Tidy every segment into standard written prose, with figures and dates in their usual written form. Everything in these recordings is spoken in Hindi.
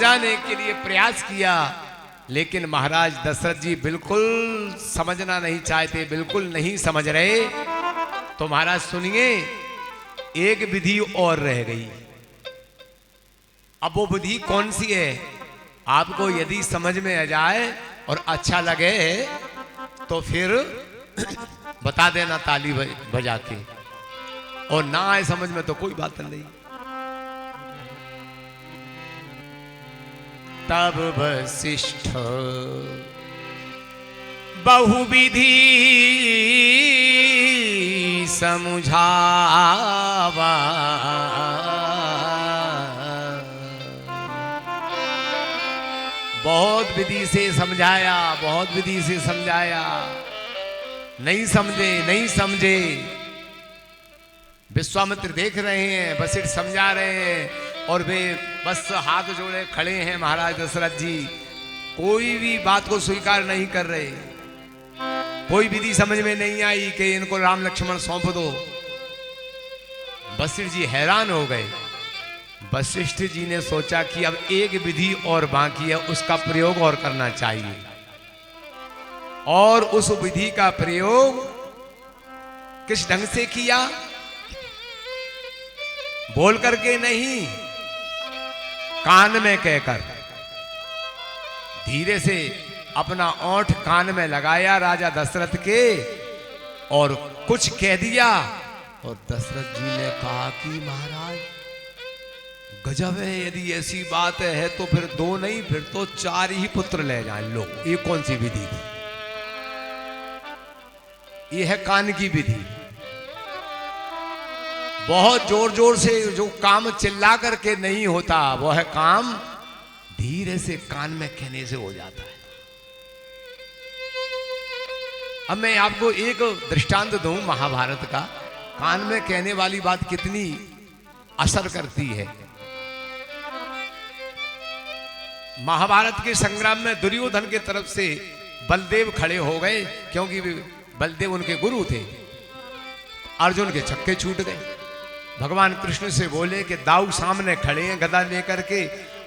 समझाने के लिए प्रयास किया, लेकिन महाराज दशरथ जी बिल्कुल समझना नहीं चाहते, बिल्कुल नहीं समझ रहे। तो महाराज सुनिए, एक विधि और रह गई। अब वो विधि कौन सी है? आपको यदि समझ में आ जाए और अच्छा लगे तो फिर बता देना ताली बजा के, और ना आए समझ में तो कोई बात नहीं। तब वशिष्ठ बहुविधि समझावा, बहुत विधि से समझाया, बहुत विधि से समझाया, नहीं समझे, नहीं समझे। विश्वामित्र देख रहे हैं, वशिष्ठ समझा रहे हैं, और वे बस हाथ जोड़े खड़े हैं। महाराज दशरथ जी कोई भी बात को स्वीकार नहीं कर रहे। कोई विधि समझ में नहीं आई कि इनको राम लक्ष्मण सौंप दो। वशिष्ठ जी हैरान हो गए। वशिष्ठ जी ने सोचा कि अब एक विधि और बाकी है, उसका प्रयोग और करना चाहिए। और उस विधि का प्रयोग किस ढंग से किया? बोल करके नहीं, कान में कहकर, धीरे से अपना ओंठ कान में लगाया राजा दशरथ के, और कुछ कह दिया। और दशरथ जी ने कहा कि महाराज गजब है, यदि ऐसी बात है तो फिर 2 नहीं, फिर तो 4 ही पुत्र ले जाएं लोग। ये कौन सी विधि थी? ये है कान की विधि। बहुत जोर जोर से जो काम चिल्ला करके नहीं होता, वो है काम धीरे से कान में कहने से हो जाता है। अब मैं आपको एक दृष्टांत दूं महाभारत का, कान में कहने वाली बात कितनी असर करती है। महाभारत के संग्राम में दुर्योधन के तरफ से बलदेव खड़े हो गए, क्योंकि बलदेव उनके गुरु थे। अर्जुन के छक्के छूट गए। भगवान कृष्ण से बोले कि दाऊ सामने खड़े हैं गदा लेकर के,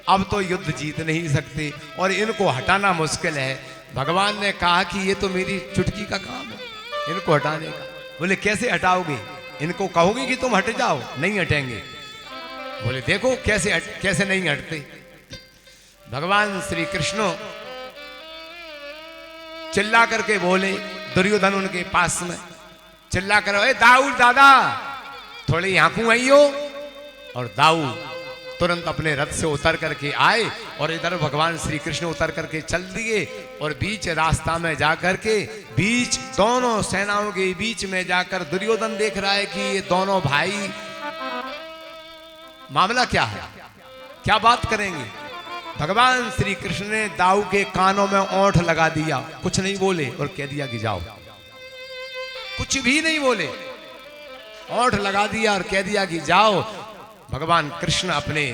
अब तो युद्ध जीत नहीं सकते और इनको हटाना मुश्किल है। भगवान ने कहा कि ये तो मेरी चुटकी का काम है इनको हटाने का। बोले कैसे हटाओगे? इनको कहोगे कि तुम हट जाओ, नहीं हटेंगे। बोले देखो कैसे नहीं हटते। भगवान श्री कृष्ण चिल्ला करके बोले, दुर्योधन उनके पास में चिल्ला कर, ए दाऊ दादा थोड़े यहां को आइयो। और दाऊ तुरंत अपने रथ से उतर करके आए और इधर भगवान श्री कृष्ण उतर करके चल दिए, और बीच रास्ता में जाकर के बीच दोनों सेनाओं के बीच में जाकर दुर्योधन देख रहा है कि ये दोनों भाई मामला क्या है, क्या बात करेंगे। भगवान श्री कृष्ण ने दाऊ के कानों में ओंठ लगा दिया, कुछ नहीं बोले, और कह दिया कि जाओ। कुछ भी नहीं बोले, ओंठ लगा दिया और कह दिया कि जाओ। भगवान कृष्ण अपने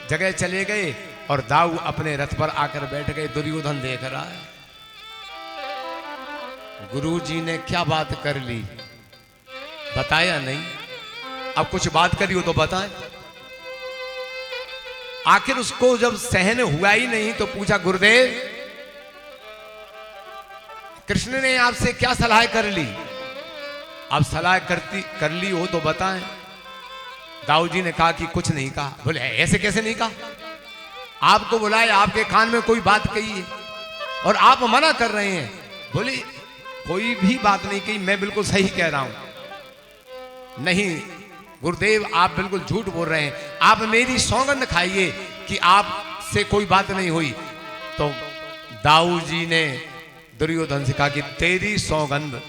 जगह चले गए और दाऊ अपने रथ पर आकर बैठ गए। दुर्योधन देख रहा है गुरुजी ने क्या बात कर ली, बताया नहीं। अब कुछ बात करी हो तो बताएं। आखिर उसको जब सहन हुआ ही नहीं तो पूछा, गुरुदेव कृष्ण ने आपसे क्या सलाह कर ली? आप सलाह कर ली हो तो बताएं। दाऊ जी ने कहा कि कुछ नहीं कहा। बोले ऐसे कैसे नहीं कहा? आपको बुलाया, आपके कान में कोई बात कही है और आप मना कर रहे हैं। बोले कोई भी बात नहीं कही, मैं बिल्कुल सही कह रहा हूं। नहीं गुरुदेव आप बिल्कुल झूठ बोल रहे हैं, आप मेरी सौगंध खाइए कि आपसे कोई बात नहीं हुई। तो दाऊ जी ने दुर्योधन से कहा कि तेरी सौगंध,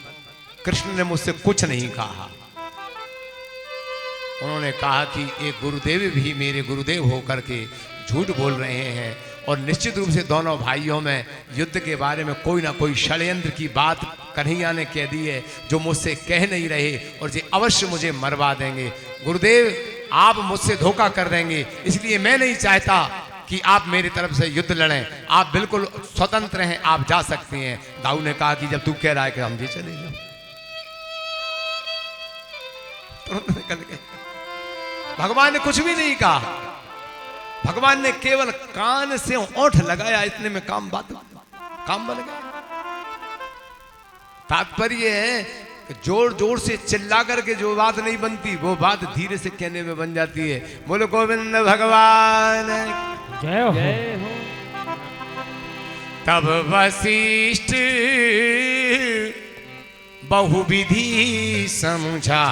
कृष्ण ने मुझसे कुछ नहीं कहा। उन्होंने कहा कि एक गुरुदेव भी मेरे गुरुदेव होकर के झूठ बोल रहे हैं, और निश्चित रूप से दोनों भाइयों में युद्ध के बारे में कोई ना कोई षड्यंत्र की बात कन्हैया ने कह दी है जो मुझसे कह नहीं रहे, और ये अवश्य मुझे मरवा देंगे। गुरुदेव आप मुझसे धोखा कर देंगे, इसलिए मैं नहीं चाहता कि आप मेरी तरफ से युद्ध लड़ें। आप बिल्कुल स्वतंत्र हैं, आप जा सकते हैं। दाऊ ने कहा कि जब तू कह रहा है कि हम भी चले जाओ। तुरंत निकल गए। भगवान ने कुछ भी नहीं कहा। भगवान ने केवल कान से ओंठ लगाया, इतने में काम बन गया। तात्पर्य है कि जोर जोर से चिल्ला करके जो बात नहीं बनती वो बात धीरे से कहने में बन जाती है। बोलो गोविंद भगवान जय हो। तब वशिष्ठ बहुविधि समझा